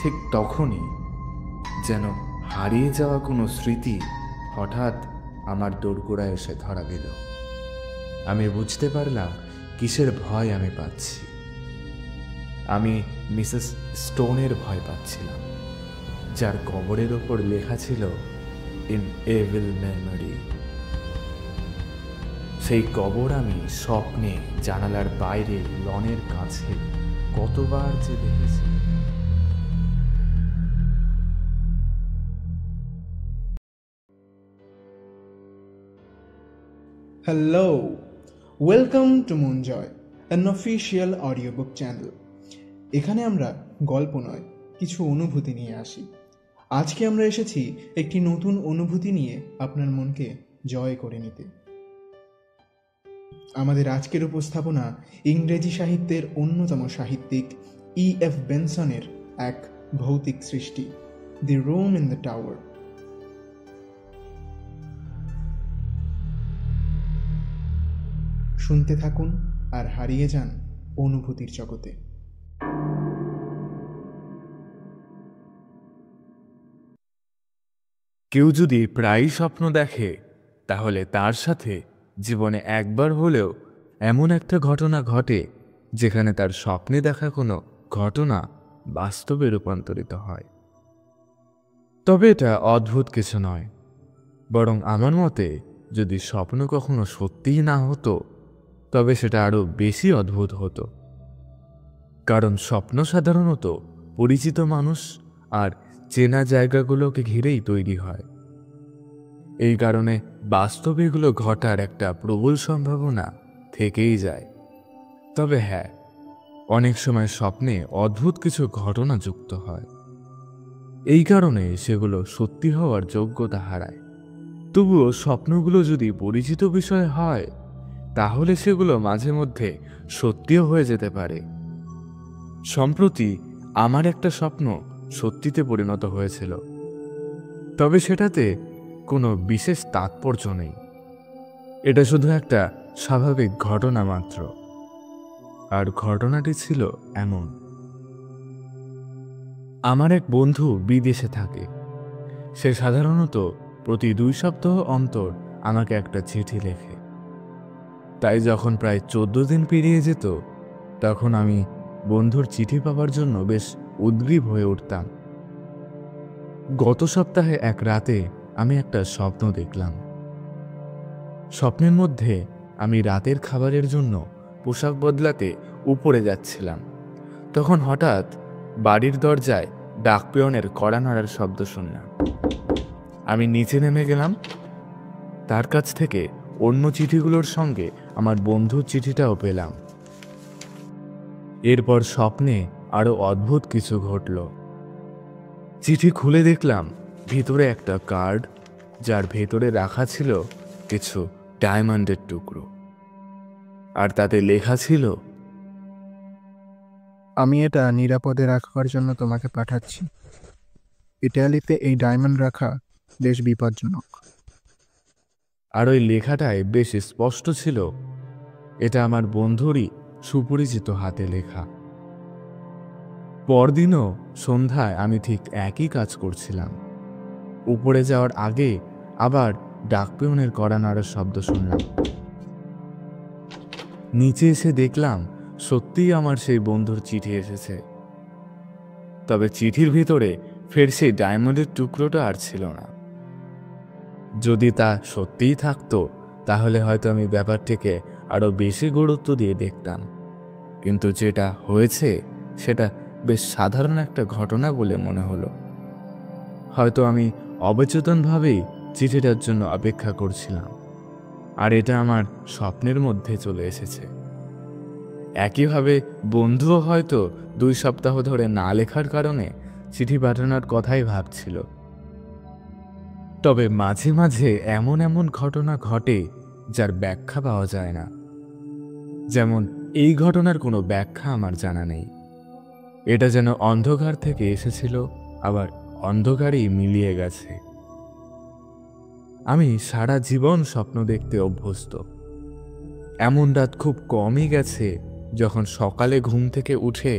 ঠিক তখনই যেন হারিয়ে যাওয়া কোনো স্মৃতি হঠাৎ আমার দোরগোড়ায় এসে ধরা দিল। আমি বুঝতে পারলাম কিসের ভয় আমি পাচ্ছি। আমি মিসেস স্টোনের ভয় পাচ্ছিলাম, যার কবরের ওপর লেখা ছিল ইন এভিল মেমরি। সেই কবর আমি স্বপ্নে জানালার বাইরে লনের কাছে কতবার যে দেখেছি। Hello, welcome to Moonjoy, an official audiobook channel. এখানে আমরা গল্প নয়, কিছু অনুভূতি নিয়ে আসি। আজকে আমরা এসেছি একটি নতুন অনুভূতি নিয়ে আপনার মনকে জয় করে নিতে। আমাদের আজকের উপস্থাপনা ইংরেজি সাহিত্যের অন্যতম সাহিত্যিক E.F. বেনসনের এক ভৌতিক সৃষ্টি, the room in the tower. শুনতে থাকুন আর হারিয়ে যান অনুভূতির জগতে। কেউ যদি প্রায়ই স্বপ্ন দেখে, তাহলে তার সাথে জীবনে একবার হলেও এমন একটা ঘটনা ঘটে যেখানে তার স্বপ্নে দেখা কোনো ঘটনা বাস্তবে রূপান্তরিত হয়। তবে এটা অদ্ভুত কিছু নয়, বরং আমার মতে যদি স্বপ্ন কখনো সত্যিই না হতো, তবে সেটা আরো বেশি অদ্ভুত হতো। কারণ স্বপ্ন সাধারণত পরিচিত মানুষ আর চেনা জায়গাগুলোকে ঘিরেই তৈরি হয়। এই কারণে বাস্তবে এগুলো ঘটার একটা প্রবল সম্ভাবনা থেকেই যায়। তবে হ্যাঁ, অনেক সময় স্বপ্নে অদ্ভুত কিছু ঘটনা যুক্ত হয়, এই কারণে সেগুলো সত্যি হওয়ার যোগ্যতা হারায়। তবুও স্বপ্নগুলো যদি পরিচিত বিষয় হয়, তাহলে সেগুলো মাঝে মধ্যে সত্যিও হয়ে যেতে পারে। সম্প্রতি আমার একটা স্বপ্ন সত্যিতে পরিণত হয়েছিল, তবে সেটাতে কোনো বিশেষ তাৎপর্য নেই। এটা শুধু একটা স্বাভাবিক ঘটনা মাত্র। আর ঘটনাটি ছিল এমন: আমার এক বন্ধু বিদেশে থাকে। সে সাধারণত প্রতি 2 সপ্তাহ অন্তর আমাকে একটা চিঠি লেখে। তাই যখন প্রায় 14 দিন পেরিয়ে যেত, তখন আমি বন্ধুর চিঠি পাওয়ার জন্য বেশ উদ্গ্রীব হয়ে উঠতাম। গত সপ্তাহে এক রাতে আমি একটা স্বপ্ন দেখলাম। স্বপ্নের মধ্যে আমি রাতের খাবারের জন্য পোশাক বদলাতে উপরে যাচ্ছিলাম। তখন হঠাৎ বাড়ির দরজায় ডাকপিয়নের কড়া নাড়ার শব্দ শুনলাম। আমি নিচে নেমে গেলাম। তার কাছ থেকে অন্য চিঠিগুলোর সঙ্গে আমার বন্ধুর চিঠিটাও পেলাম। এরপর স্বপ্নে আরো অদ্ভুত কিছু ঘটল। চিঠি খুলে দেখলাম ভিতরে একটা কার্ড, যার ভেতরে রাখা ছিল কিছু ডায়মন্ডের টুকরো, আর তাতে লেখা ছিল, আমি এটা নিরাপদে রাখার জন্য তোমাকে পাঠাচ্ছি। ইটালিতে এই ডায়মন্ড রাখা বেশ বিপজ্জনক। আর ওই লেখাটায় বেশ স্পষ্ট ছিল এটা আমার বন্ধুরই সুপরিচিত হাতে লেখা। পরদিনও সন্ধ্যায় আমি ঠিক একই কাজ করছিলাম। উপরে যাওয়ার আগে আবার ডাকপিয়নের কড়া নাড়ার শব্দ শুনলাম। নিচে এসে দেখলাম সত্যিই আমার সেই বন্ধুর চিঠি এসেছে। তবে চিঠির ভিতরে ফের সেই ডায়মন্ডের টুকরোটা আর ছিল না। যদি তা সত্যিই থাকতো, তাহলে হয়তো আমি ব্যাপারটিকে আরো বেশি গুরুত্ব দিয়ে দেখতাম। কিন্তু যেটা হয়েছে সেটা বেশ সাধারণ একটা ঘটনা বলে মনে হলো। হয়তো আমি অবচেতনভাবেই চিঠিটার জন্য অপেক্ষা করছিলাম, আর এটা আমার স্বপ্নের মধ্যে চলে এসেছে। একইভাবে বন্ধুও হয়তো 2 সপ্তাহ ধরে না লেখার কারণে চিঠি পাঠানোর কথাই ভাবছিল। তবে মাঝে মাঝে এমন এমন ঘটনা ঘটে যার ব্যাখ্যা পাওয়া যায় না। যেমন এই ঘটনার কোনো ব্যাখ্যা আমার জানা নেই। এটা যেন অন্ধকার থেকে এসেছিল, আবার অন্ধকারেই মিলিয়ে গেছে। আমি সারা জীবন স্বপ্ন দেখতে অভ্যস্ত। এমন রাত খুব কমই গেছে যখন সকালে ঘুম থেকে উঠে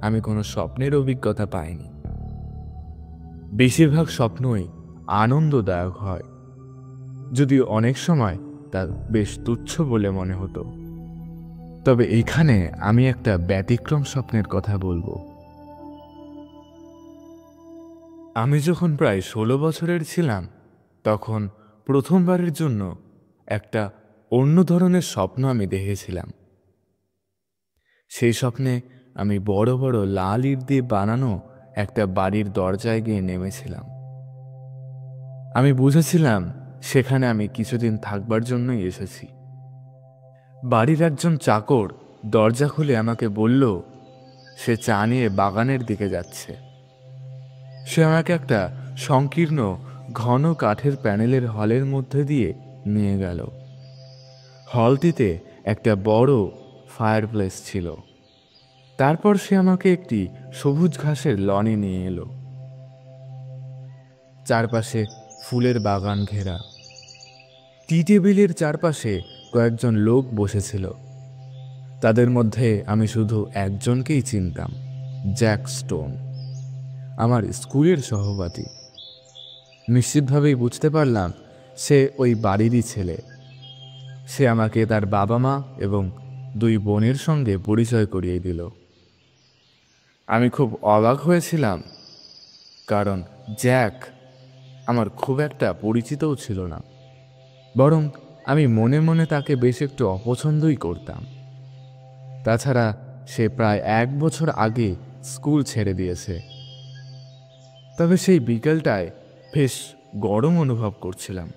আমি কোনো স্বপ্নের অভিজ্ঞতা পাইনি। বেশিরভাগ স্বপ্নই আনন্দদায়ক হয়, যদিও অনেক সময় তা বেশ তুচ্ছ বলে মনে হতো। তবে এখানে আমি একটা ব্যতিক্রম স্বপ্নের কথা বলবো। আমি যখন প্রায় 16 বছরের ছিলাম, তখন প্রথমবারের জন্য একটা অন্য ধরনের স্বপ্ন আমি দেখেছিলাম। সেই স্বপ্নে আমি বড় বড় লাল ইট দিয়ে বানানো একটা বাড়ির দরজায় গিয়ে নেমেছিলাম। আমি বুঝেছিলাম সেখানে আমি কিছুদিন থাকবার জন্যই এসেছি। বাড়ির একজন চাকর দরজা খুলে আমাকে বলল সে চা নিয়ে বাগানের দিকে যাচ্ছে। সে আমাকে একটা সংকীর্ণ ঘন কাঠের প্যানেলের হলের মধ্যে দিয়ে নিয়ে গেল। হলটিতে একটা বড় ফায়ারপ্লেস ছিল। তারপর সে আমাকে একটি সবুজ ঘাসের লনে নিয়ে এলো। চারপাশে ফুলের বাগান ঘেরা। টি টেবিলের চারপাশে কয়েকজন লোক বসেছিল। তাদের মধ্যে আমি শুধু একজনকেই চিনতাম, জ্যাক স্টোন, আমার স্কুলের সহপাঠী। নিশ্চিতভাবেই বুঝতে পারলাম সে ওই বাড়িরই ছেলে। সে আমাকে তার বাবা মা এবং 2 বোনের সঙ্গে পরিচয় করিয়ে দিল। আমি খুব অবাক হয়েছিলাম, কারণ জ্যাক আমার খুব একটা পরিচিতও ছিল না, বরং আমি মনে মনে তাকে বেশ একটু অপছন্দই করতাম। তাছাড়া সে প্রায় 1 বছর আগে স্কুল ছেড়ে দিয়েছে। তবে সেই বিকেলটায় বেশ গরম অনুভব করছিলাম।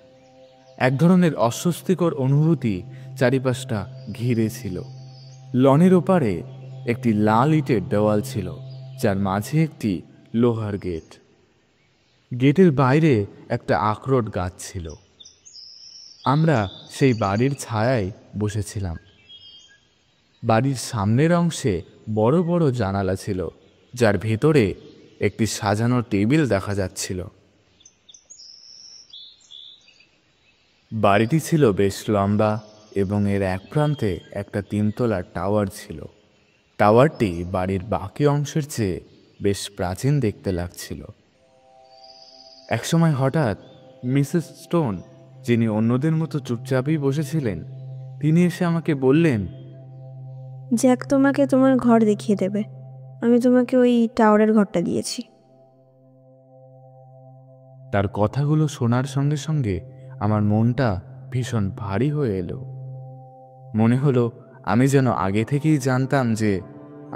এক ধরনের অস্বস্তিকর অনুভূতি চারিপাশটা ঘিরে ছিল। লনের ওপারে একটি লাল ইটের দেওয়াল ছিল, যার মাঝে একটি লোহার গেট। গেটের বাইরে একটা আখরোট গাছ ছিল। আমরা সেই বাড়ির ছায়ায় বসেছিলাম। বাড়ির সামনের অংশে বড় বড় জানালা ছিল, যার ভেতরে একটি সাজানো টেবিল দেখা যাচ্ছিল। বাড়িটি ছিল বেশ লম্বা এবং এর এক প্রান্তে একটা 3 তলার টাওয়ার ছিল। টাওয়ারটি বাড়ির বাকি অংশের চেয়ে বেশ প্রাচীন দেখতে লাগছিল। একসময় হঠাৎ মিসেস স্টোন, যিনি অন্যদের মতো চুপচাপই বসেছিলেন, তিনি এসে আমাকে বললেন, জ্যাক তোমাকে তোমার ঘর দেখিয়ে দেবে। আমি তোমাকে ওই টাওয়ারের ঘরটা দিয়েছি। তার কথাগুলো শোনার সঙ্গে সঙ্গে আমার মনটা ভীষণ ভারী হয়ে এলো। মনে হলো আমি যেন আগে থেকেই জানতাম যে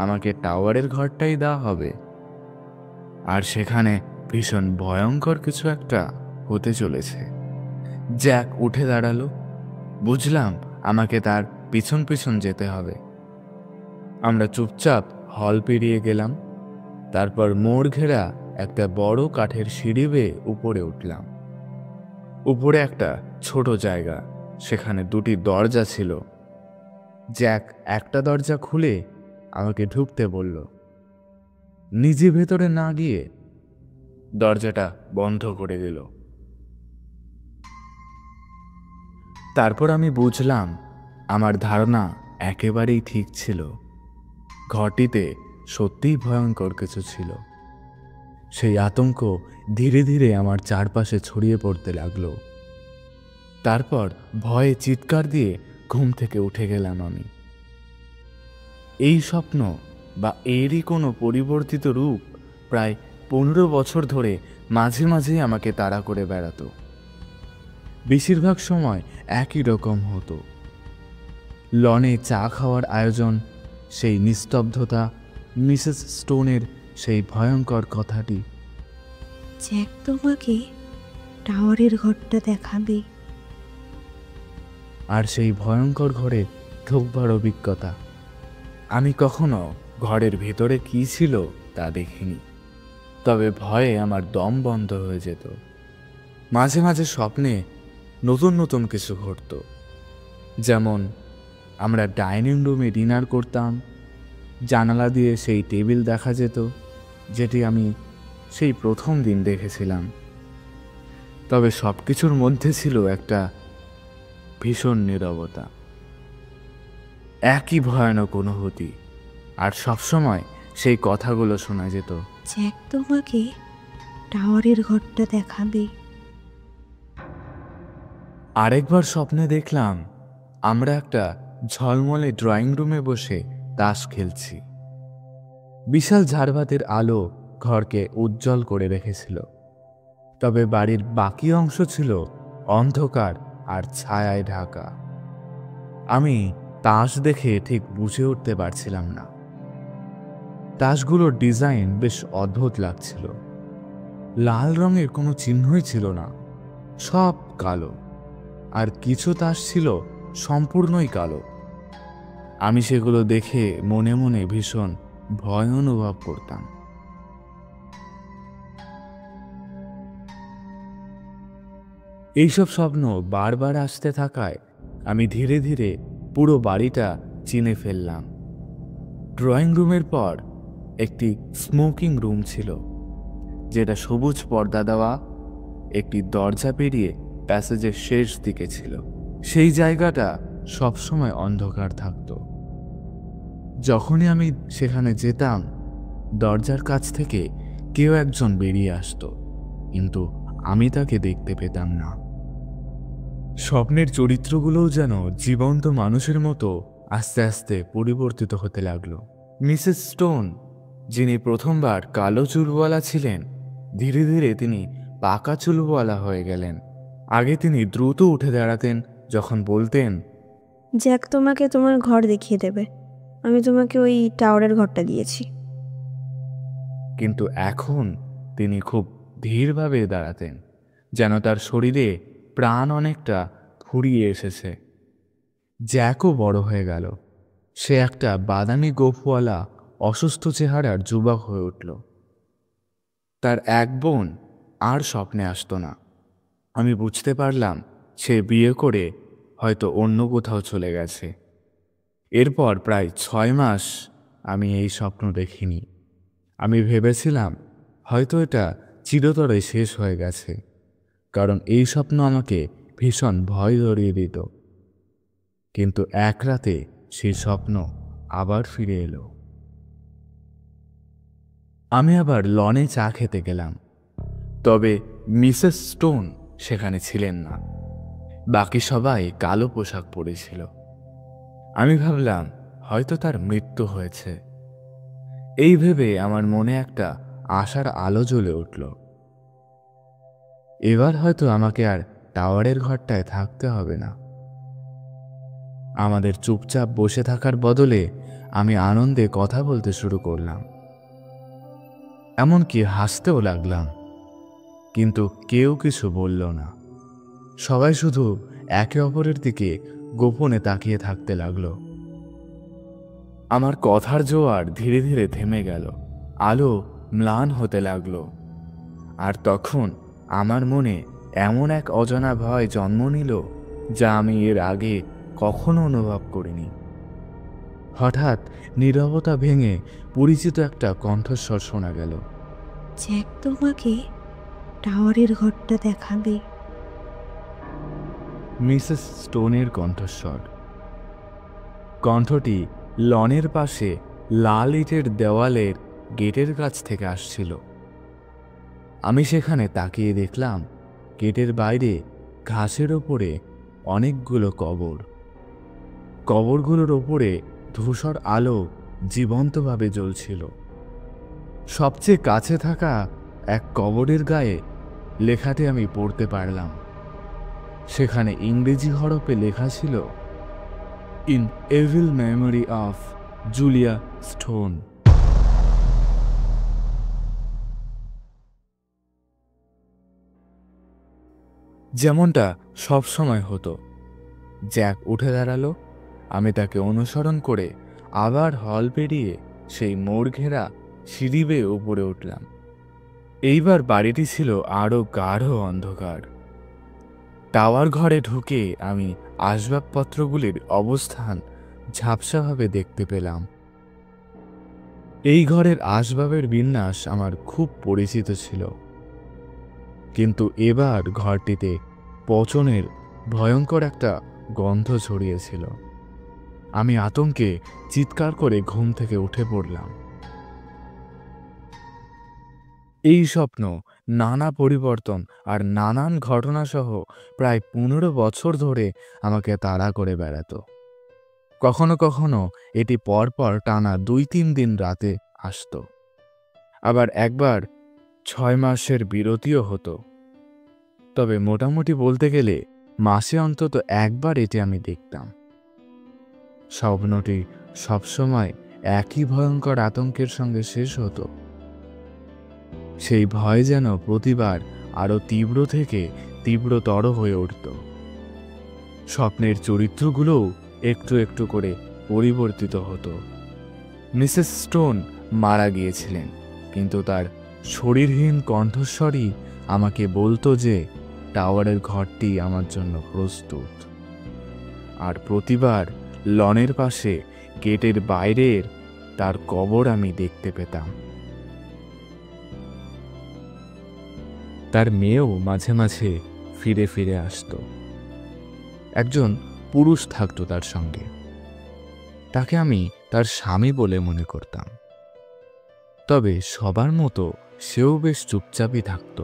আমাকে টাওয়ারের ঘরটাই দেওয়া হবে, আর সেখানে ভীষণ ভয়ঙ্কর কিছু একটা হতে চলেছে। জ্যাক উঠে দাঁড়ালো। বুঝলাম আমাকে তার পিছন পিছন যেতে হবে। আমরা চুপচাপ হল পেরিয়ে গেলাম। তারপর মোড় ঘেরা একটা বড় কাঠের সিঁড়ি বেয়ে উপরে উঠলাম। উপরে একটা ছোট জায়গা, সেখানে 2টি দরজা ছিল। জ্যাক একটা দরজা খুলে আমাকে ঢুকতে বলল। নিজে ভেতরে না গিয়ে দরজাটা বন্ধ করে দিল। তারপর আমি বুঝলাম আমার ধারণা একেবারেই ঠিক ছিল। ঘরটিতে সত্যিই ভয়ঙ্কর কিছু ছিল। সেই আতঙ্ক ধীরে ধীরে আমার চারপাশে ছড়িয়ে পড়তে লাগলো। তারপর ভয়ে চিৎকার দিয়ে ঘুম থেকে উঠে গেলাম আমি। এই স্বপ্ন বা এরই কোনো পরিবর্তিত রূপ প্রায় 15 বছর ধরে মাঝে মাঝেই আমাকে তাড়া করে বেড়াতো। বেশিরভাগ সময় একই রকম হতো। লনে চা খাওয়ার আয়োজন, সেই নিস্তব্ধতা, মিসেস স্টোনের সেই ভয়ঙ্কর কথাটি। জ্যাক তোমাকে টাওয়ারের ঘরটা দেখাবে। আর সেই ভয়ঙ্কর ঘরে ঢোকবার অভিজ্ঞতা। আমি কখনো ঘরের ভেতরে কি ছিল তা দেখিনি, তবে ভয়ে আমার দম বন্ধ হয়ে যেত। মাঝে মাঝে স্বপ্নে নতুন নতুন কিছু ঘটত। যেমন আমরা ডাইনিং রুমে ডিনার করতাম। জানালা দিয়ে সেই টেবিল দেখা যেত, যেটি আমি সেই প্রথম দিন দেখেছিলাম। তবে সব কিছুর মধ্যে ছিল একটা ভীষণ নীরবতা, একই ভয়ানক অনুভূতি, আর সবসময় সেই কথাগুলো শোনা যেত। জ্যাক তোমাকে টাওয়ারের ঘরটা দেখাবে। আরেকবার স্বপ্নে দেখলাম আমরা একটা ঝলমলে ড্রয়িং রুমে বসে তাস খেলছি। বিশাল ঝাড়বাতির আলো ঘরকে উজ্জ্বল করে রেখেছিল, তবে বাড়ির বাকি অংশ ছিল অন্ধকার আর ছায়ায় ঢাকা। আমি তাস দেখে ঠিক বুঝে উঠতে পারছিলাম না। তাসগুলোর ডিজাইন বেশ অদ্ভুত লাগছিল। লাল রঙের কোনো চিহ্নই ছিল না, সব কালো, আর কিছু তাস ছিল সম্পূর্ণই কালো। আমি সেগুলো দেখে মনে মনে ভীষণ ভয় অনুভব করতাম। এইসব স্বপ্ন বারবার আসতে থাকায় আমি ধীরে ধীরে পুরো বাড়িটা চিনে ফেললাম। ড্রয়িং রুমের পর একটি স্মোকিং রুম ছিল, যেটা সবুজ পর্দা দেওয়া একটি দরজা পেরিয়ে প্যাসেজের শেষ দিকে ছিল। সেই জায়গাটা সবসময় অন্ধকার থাকত। যখনই আমি সেখানে যেতাম, দরজার কাছ থেকে কেউ একজন বেরিয়ে আসতো, কিন্তু আমি তাকে দেখতে পেতাম না। স্বপ্নের চরিত্রগুলোও যেন জীবন্ত মানুষের মতো আস্তে আস্তে পরিবর্তিত হতে লাগলো। মিসেস স্টোন, যিনি প্রথমবার কালো চুলওয়ালা ছিলেন, ধীরে ধীরে তিনি পাকা চুলওয়ালা হয়ে গেলেন। আগে তিনি দ্রুত উঠে দাঁড়াতেন যখন বলতেন, জ্যাক তোমাকে তোমার ঘর দেখিয়ে দেবে। আমি তোমাকে ওই টাওয়ারের ঘরটা দিয়েছি। কিন্তু এখন তিনি খুব ধীরভাবে দাঁড়াতেন, যেন তার শরীরে প্রাণ অনেকটা ফুরিয়ে এসেছে। জ্যাকও বড় হয়ে গেল। সে একটা বাদামি গোফওয়ালা অসুস্থ চেহারার যুবক হয়ে উঠল। তার এক বোন আর স্বপ্নে আসতো না। আমি বুঝতে পারলাম সে বিয়ে করে হয়তো অন্য কোথাও চলে গেছে। এরপর প্রায় 6 মাস আমি এই স্বপ্ন দেখিনি। আমি ভেবেছিলাম হয়তো এটা চিরতরে শেষ হয়ে গেছে, কারণ এই স্বপ্ন আমাকে ভীষণ ভয় ধরিয়ে দিত। কিন্তু এক রাতে সেই স্বপ্ন আবার ফিরে এলো। আমি আবার লনে চা খেতে গেলাম, তবে মিসেস স্টোন সেখানে ছিলেন না। বাকি সবাই কালো পোশাক পরেছিল। আমি ভাবলাম হয়তো তার মৃত্যু হয়েছে। এই ভেবে আমার মনে একটা আশার আলো জ্বলে উঠল। এবার হয়তো আমাকে আর টাওয়ারের ঘরটায় থাকতে হবে না। আমাদের চুপচাপ বসে থাকার বদলে আমি আনন্দে কথা বলতে শুরু করলাম, এমনকি হাসতেও লাগলাম। কিন্তু কেউ কিছু বলল না। সবাই শুধু একে অপরের দিকে গোপনে তাকিয়ে থাকতে লাগলো। আমার কথার জোয়ার ধীরে ধীরে থেমে গেল। আলো ম্লান হতে লাগলো। আর তখন আমার মনে এমন এক অজানা ভয় জন্ম নিল, যা আমি এর আগে কখনো অনুভব করিনি। হঠাৎ নীরবতা ভেঙে পরিচিত একটা কণ্ঠস্বর শোনা গেল। জ্যাক তোমাকে টাওয়ারের ঘরটা দেখাবে। মিসেস স্টোনের কণ্ঠস্বর। কণ্ঠটি লনের পাশে লাল ইটের দেওয়ালের গেটের কাছ থেকে আসছিল। আমি সেখানে তাকিয়ে দেখলাম গেটের বাইরে ঘাসের ওপরে অনেকগুলো কবর। কবরগুলোর ওপরে ধূসর আলো জীবন্তভাবে জ্বলছিল। সবচেয়ে কাছে থাকা এক কবরের গায়ে লেখাটি আমি পড়তে পারলাম। সেখানে ইংরেজি হরফে লেখা ছিল, in evil memory of Julia stone. যেমনটা সব সময় হতো। জ্যাক উঠে দাঁড়ালো। আমি তাকে অনুসরণ করে আবার হল পেরিয়ে সেই মোড় ঘেরা সিঁড়ি বেয়ে উপরে উঠলাম। এইবার বাড়িটি ছিল আরো গাঢ় অন্ধকার। টাওয়ার ঘরে ঢুকে আমি আসবাবপত্রগুলির অবস্থান ঝাপসাভাবে দেখতে পেলাম। এই ঘরের আসবাবের বিন্যাস আমার খুব পরিচিত ছিল, কিন্তু এবার ঘরটিতে পচনের ভয়ঙ্কর একটা গন্ধ ছড়িয়েছিল। আমি আতঙ্কে চিৎকার করে ঘুম থেকে উঠে পড়লাম। এই স্বপ্ন নানা পরিবর্তন আর নানান ঘটনাসহ প্রায় 15 বছর ধরে আমাকে তাড়া করে বেড়াতো। কখনো কখনো এটি পরপর টানা 2-3 দিন রাতে আসতো। আবার একবার 6 মাসের বিরতিও হতো। তবে মোটামুটি বলতে গেলে মাসে অন্তত একবার এটি আমি দেখতাম। স্বপ্নটি সবসময় একই ভয়ঙ্কর আতঙ্কের সঙ্গে শেষ হতো। সেই ভয় যেন প্রতিবার আরো তীব্র থেকে তীব্রতর হয়ে উঠত। স্বপ্নের চরিত্রগুলোও একটু একটু করে পরিবর্তিত হতো। মিসেস স্টোন মারা গিয়েছিলেন, কিন্তু তার শরীরহীন কণ্ঠস্বরই আমাকে বলতো যে টাওয়ারের ঘরটি আমার জন্য প্রস্তুত। আর প্রতিবার লনের পাশে গেটের বাইরের তার কবর আমি দেখতে পেতাম। তার মেয়েও মাঝে মাঝে ফিরে ফিরে আসতো। একজন পুরুষ থাকতো তার সঙ্গে। তাকে আমি তার স্বামী বলে মনে করতাম। তবে সবার মতো সেও বেশ চুপচাপই থাকত।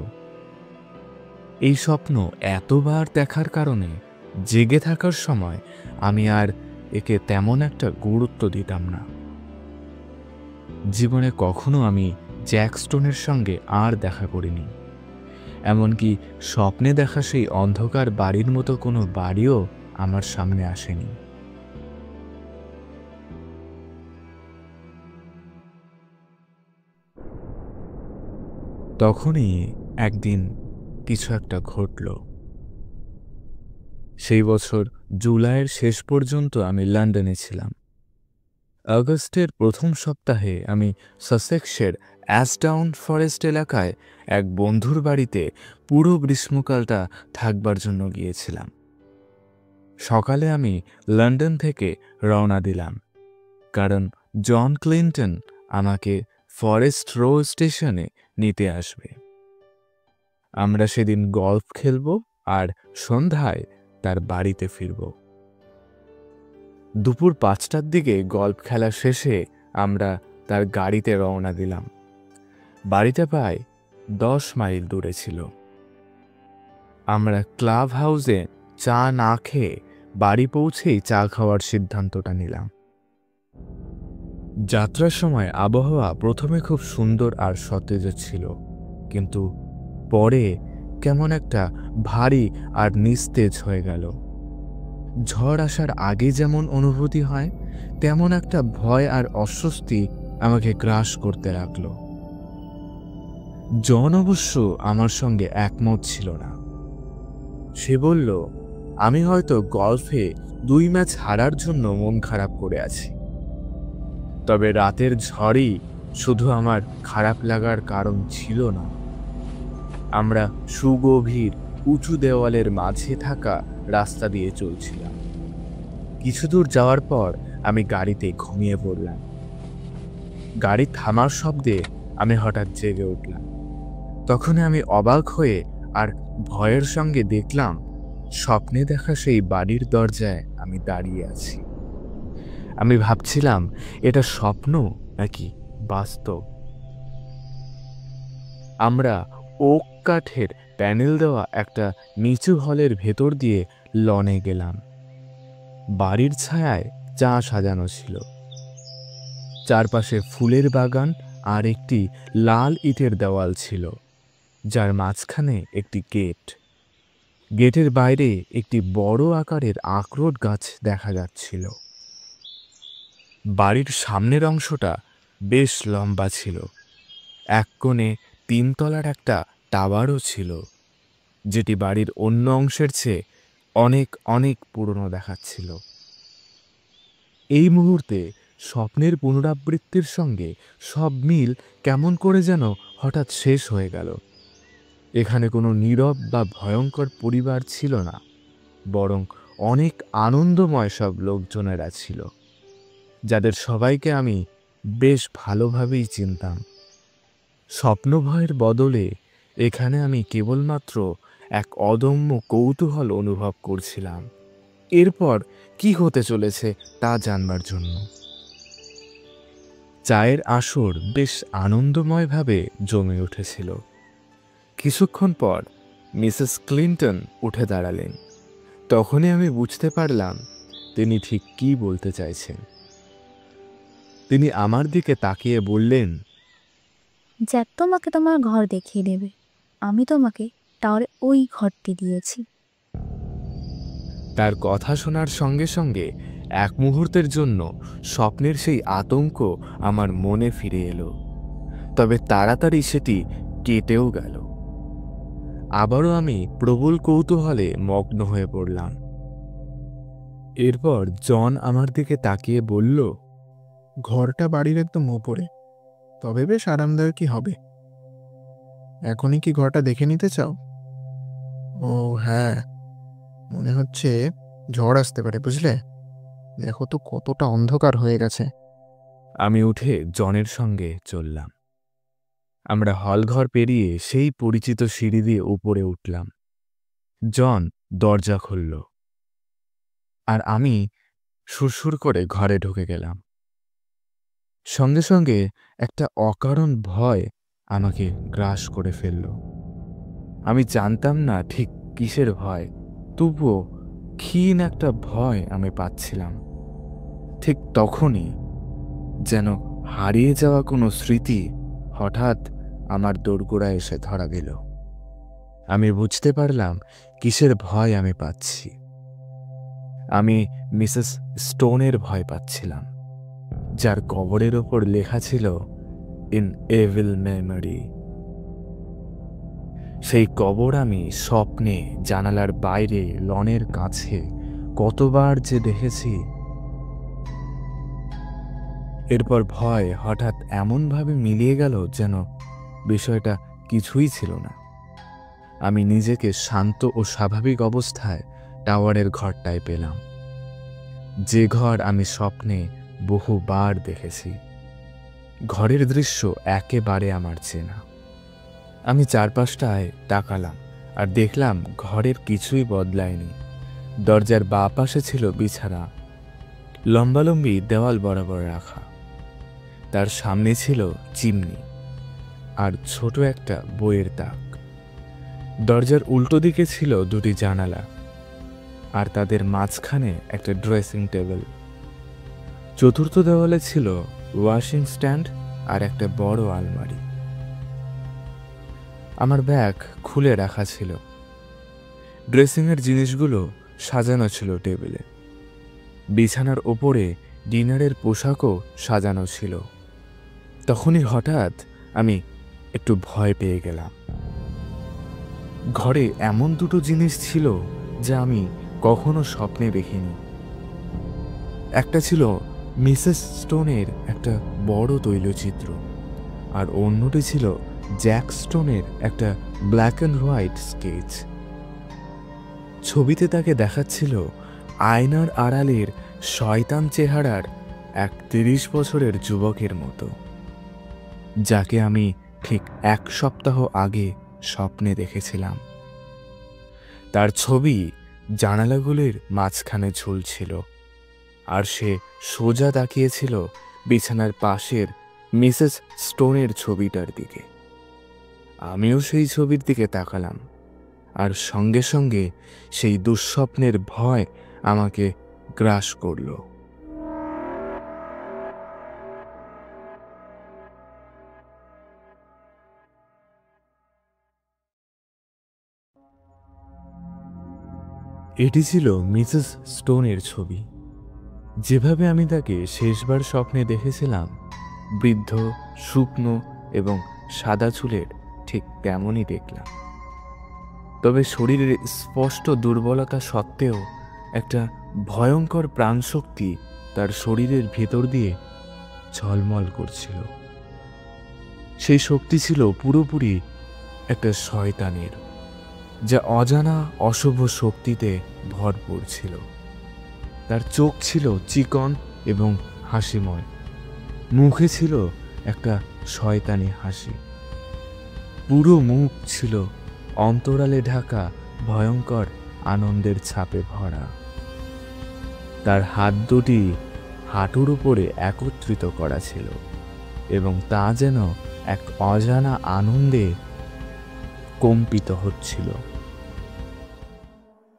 এই স্বপ্ন এতবার দেখার কারণে জেগে থাকার সময় আমি আর একে তেমন একটা গুরুত্ব দিতাম না। জীবনে কখনো আমি জ্যাক স্টোনের সঙ্গে আর দেখা করিনি। এমনকি স্বপ্নে দেখা সেই অন্ধকার বাড়ির মতো কোনো বাড়িও আমার সামনে আসেনি। তখনই একদিন কিছু একটা ঘটল। সেই বছর জুলাইয়ের শেষ পর্যন্ত আমি লন্ডনে ছিলাম। আগস্টের প্রথম সপ্তাহে আমি সাসেক্সের অ্যাসডাউন ফরেস্ট এলাকায় এক বন্ধুর বাড়িতে পুরো গ্রীষ্মকালটা থাকবার জন্য গিয়েছিলাম। সকালে আমি লন্ডন থেকে রওনা দিলাম, কারণ জন ক্লিন্টন আমাকে ফরেস্ট রো স্টেশনে নিতে আসবে। আমরা সেদিন গল্ফ খেলব আর সন্ধ্যায় তার বাড়িতে ফিরব। দুপুর 5টার দিকে গল্ফ খেলা শেষে আমরা তার গাড়িতে রওনা দিলাম। বাড়িটা প্রায় 10 মাইল দূরে ছিল। আমরা ক্লাব হাউসে চা না খেয়ে বাড়ি পৌঁছেই চা খাওয়ার সিদ্ধান্তটা নিলাম। যাত্রার সময় আবহাওয়া প্রথমে খুব সুন্দর আর সতেজ ছিল, কিন্তু পরে কেমন একটা ভারী আর নিস্তেজ হয়ে গেল। ঝড় আসার আগে যেমন অনুভূতি হয়, তেমন একটা ভয় আর অস্বস্তি আমাকে গ্রাস করতে লাগল। জন অবশ্য আমার সঙ্গে একমত ছিল না। সে বলল, আমি হয়তো গল্ফে 2 ম্যাচ হারার জন্য মন খারাপ করে আছি। তবে রাতের ঝড়ই শুধু আমার খারাপ লাগার কারণ ছিল না। আমরা সুগভীর উঁচু দেওয়ালের মাঝে থাকা রাস্তা দিয়ে চলছিলাম। কিছু দূর যাওয়ার পর আমি গাড়িতে ঘুমিয়ে পড়লাম। গাড়ি থামার শব্দে আমি হঠাৎ জেগে উঠলাম। তখন আমি অবাক হয়ে আর ভয়ের সঙ্গে দেখলাম স্বপ্নে দেখা সেই বাড়ির দরজায় আমি দাঁড়িয়ে আছি। আমি ভাবছিলাম এটা স্বপ্ন নাকি বাস্তব। আমরা ওক কাঠের প্যানেল দেওয়া একটা নিচু হলের ভেতর দিয়ে লনে গেলাম। বাড়ির ছায়ায় চা সাজানো ছিল। চারপাশে ফুলের বাগান আর একটি লাল ইটের দেওয়াল ছিল, যার মাঝখানে একটি গেট। গেটের বাইরে একটি বড় আকারের আখরোট গাছ দেখা যাচ্ছিল। বাড়ির সামনের অংশটা বেশ লম্বা ছিল। এক কোণে 3 তলার একটা টাওয়ারও ছিল, যেটি বাড়ির অন্য অংশের চেয়ে অনেক অনেক পুরনো দেখাচ্ছিল। এই মুহূর্তে স্বপ্নের পুনরাবৃত্তির সঙ্গে সব মিল কেমন করে যেন হঠাৎ শেষ হয়ে গেল। এখানে কোনো নীরব বা ভয়ঙ্কর পরিবার ছিল না, বরং অনেক আনন্দময় সব লোকজনেরা ছিল, যাদের সবাইকে আমি বেশ ভালোভাবেই চিনতাম। স্বপ্নভয়ের বদলে এখানে আমি কেবলমাত্র এক অদম্য কৌতূহল অনুভব করছিলাম, এরপর কি হতে চলেছে তা জানবার জন্য। চায়ের আসর বেশ আনন্দময়ভাবে জমে উঠেছিল। কিছুক্ষণ পর মিসেস ক্লিন্টন উঠে দাঁড়ালেন। তখনই আমি বুঝতে পারলাম তিনি ঠিক কী বলতে চাইছেন। তিনি আমার দিকে তাকিয়ে বললেন, জ্যাক তোমাকে তোমার ঘর দেখিয়ে দেবে। আমি তোমাকে টাওয়ারে ওই ঘরটি দিয়েছি। তার কথা শোনার সঙ্গে সঙ্গে এক মুহূর্তের জন্য স্বপ্নের সেই আতঙ্ক আমার মনে ফিরে এলো, তবে তাড়াতাড়ি সেটি কেটেও গেল। আবারও আমি প্রবল কৌতূহলে মগ্ন হয়ে পড়লাম। এরপর জন আমার দিকে তাকিয়ে বলল, ঘরটা বাড়ির একদম ওপরে, তবে বেশ আরামদায়কই হবে। এখনই কি ঘরটা দেখে নিতে চাও? ও হ্যাঁ, মনে হচ্ছে ঝড় আসতে পারে, বুঝলে? দেখো তো কতটা অন্ধকার হয়ে গেছে। আমি উঠে জনের সঙ্গে চললাম। আমরা হলঘর পেরিয়ে সেই পরিচিত সিঁড়ি দিয়ে উপরে উঠলাম। জন দরজা খুলল, আর আমি সুরসুর করে ঘরে ঢুকে গেলাম। সঙ্গে সঙ্গে একটা অকারণ ভয় আমাকে গ্রাস করে ফেলল। আমি জানতাম না ঠিক কিসের ভয়, তবুও ক্ষীণ একটা ভয় আমি পাচ্ছিলাম। ঠিক তখনই যেন হারিয়ে যাওয়া কোনো স্মৃতি হঠাৎ আমার দোরগোড়ায় এসে ধরা দিল। আমি বুঝতে পারলাম কিসের ভয় আমি পাচ্ছি। আমি মিসেস স্টোনের ভয় পাচ্ছিলাম, যার কবরের ওপর লেখা ছিল ইন এভিল মেমরি। সেই কবর আমি স্বপ্নে জানালার বাইরে লনের কাছে কতবার যে দেখেছি। এরপর ভয় হঠাৎ এমনভাবে মিলিয়ে গেল যেন বিষয়টা কিছুই ছিল না। আমি নিজেকে শান্ত ও স্বাভাবিক অবস্থায় টাওয়ারের ঘরটায় পেলাম, যে ঘর আমি স্বপ্নে বহুবার দেখেছি। ঘরের দৃশ্য একেবারে আমার চেনা। আমি চারপাশটায় তাকালাম আর দেখলাম ঘরের কিছুই বদলায়নি। দরজার বাঁ পাশে ছিল বিছানা, লম্বালম্বি দেওয়াল বরাবর রাখা। তার সামনে ছিল চিমনি আর ছোট একটা বইয়ের তাক। দরজার উল্টো দিকে ছিল দুটি জানালা, আর তাদের মাঝখানে একটা ড্রেসিং টেবিল। চতুর্থ দেওয়ালে ছিল ওয়াশিং স্ট্যান্ড আর একটা বড় আলমারি। আমার ব্যাগ খুলে রাখা ছিল। ড্রেসিংয়ের জিনিসগুলো সাজানো ছিল টেবিলে। বিছানার ওপরে ডিনারের পোশাকও সাজানো ছিল। তখনই হঠাৎ আমি একটু ভয় পেয়ে গেলাম। ঘরে এমন দুটো জিনিস ছিল যা আমি কখনো স্বপ্নে দেখিনি। একটা ছিল মিসেস স্টোনের একটা বড় তৈলচিত্র, আর অন্যটি ছিল জ্যাক স্টোনের একটা ব্ল্যাক অ্যান্ড হোয়াইট স্কেচ। ছবিতে তাকে দেখাচ্ছিল আয়নার আড়ালের শয়তান চেহারার এক 30 বছরের যুবকের মতো, যাকে আমি ঠিক 1 সপ্তাহ আগে স্বপ্নে দেখেছিলাম। তার ছবি জানালাগুলির মাঝখানে ঝুলছিল, আর সে সোজা তাকিয়েছিল বিছানার পাশের মিসেস স্টোনের ছবিটার দিকে। আমিও সেই ছবির দিকে তাকালাম, আর সঙ্গে সঙ্গে সেই দুঃস্বপ্নের ভয় আমাকে গ্রাস করল। এটি ছিল মিসেস স্টোনের ছবি। যেভাবে আমি তাকে শেষবার স্বপ্নে দেখেছিলাম, বৃদ্ধ, শুকনো এবং সাদা চুলের, ঠিক তেমনই দেখলাম। তবে শরীরের স্পষ্ট দুর্বলতা সত্ত্বেও একটা ভয়ঙ্কর প্রাণশক্তি তার শরীরের ভেতর দিয়ে ঝলমল করছিল। সেই শক্তি ছিল পুরোপুরি একটা শয়তানের, যা অজানা অশুভ শক্তিতে ভরপুর ছিল। তার চোখ ছিল চিকন এবং হাসিময়, মুখে ছিল একটা শয়তানি হাসি। পুরো মুখ ছিল অন্তরালে ঢাকা ভয়ঙ্কর আনন্দের ছাপে ভরা। তার হাত দুটি হাঁটুর উপরে একত্রিত করা ছিল, এবং তা যেন এক অজানা আনন্দে কম্পিত হচ্ছিল।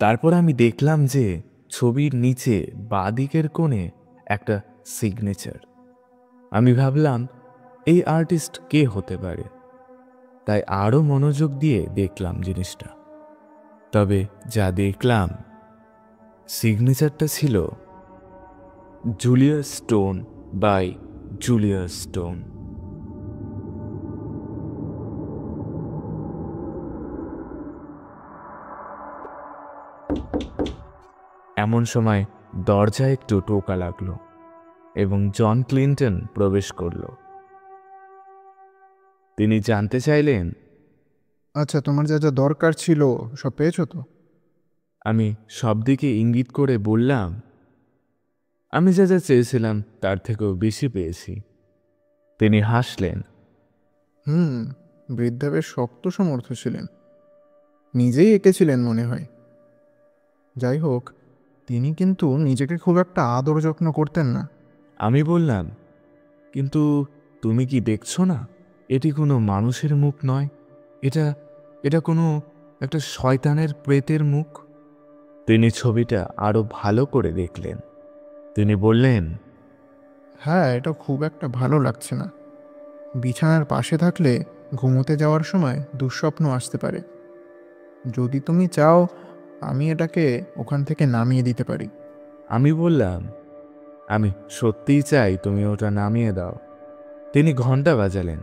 তারপর আমি দেখলাম যে ছবির নিচে বাঁদিকের কোণে একটা সিগনেচার। আমি ভাবলাম এই আর্টিস্ট কে হতে পারে, তাই আরও মনোযোগ দিয়ে দেখলাম জিনিসটা। তবে যা দেখলাম, সিগনেচারটা ছিল Julius Stone by Julius Stone. এমন সময় দরজায় একটু টোকা লাগলো এবং জন ক্লিন্টন প্রবেশ করল। তিনি জানতে চাইলেন, আচ্ছা, তোমার যা যা দরকার ছিল সব পেয়েছো তো? আমি সব দিকে ইঙ্গিত করে বললাম, আমি যা যা চেয়েছিলাম তার থেকেও বেশি পেয়েছি। তিনি হাসলেন। বৃদ্ধা বেশ শক্ত সমর্থ ছিলেন, নিজেই এঁকেছিলেন মনে হয়। যাই হোক, তিনি কিন্তু নিজেকে খুব একটা আদর যত্ন করতেন না। আমি বললাম, কিন্তু তুমি কি দেখছো না, এটি কোনো মানুষের মুখ নয়, এটা এটা কোনো একটা শয়তানের প্রেতের মুখ। তিনি ছবিটা আরো ভালো করে দেখলেন। তিনি বললেন, হ্যাঁ, এটা খুব একটা ভালো লাগছে না। বিছানার পাশে থাকলে ঘুমোতে যাওয়ার সময় দুঃস্বপ্ন আসতে পারে। যদি তুমি চাও, আমি এটাকে ওখান থেকে নামিয়ে দিতে পারি। আমি বললাম, আমি সত্যিই চাই তুমি ওটা নামিয়ে দাও। তিনি ঘন্টা বাজালেন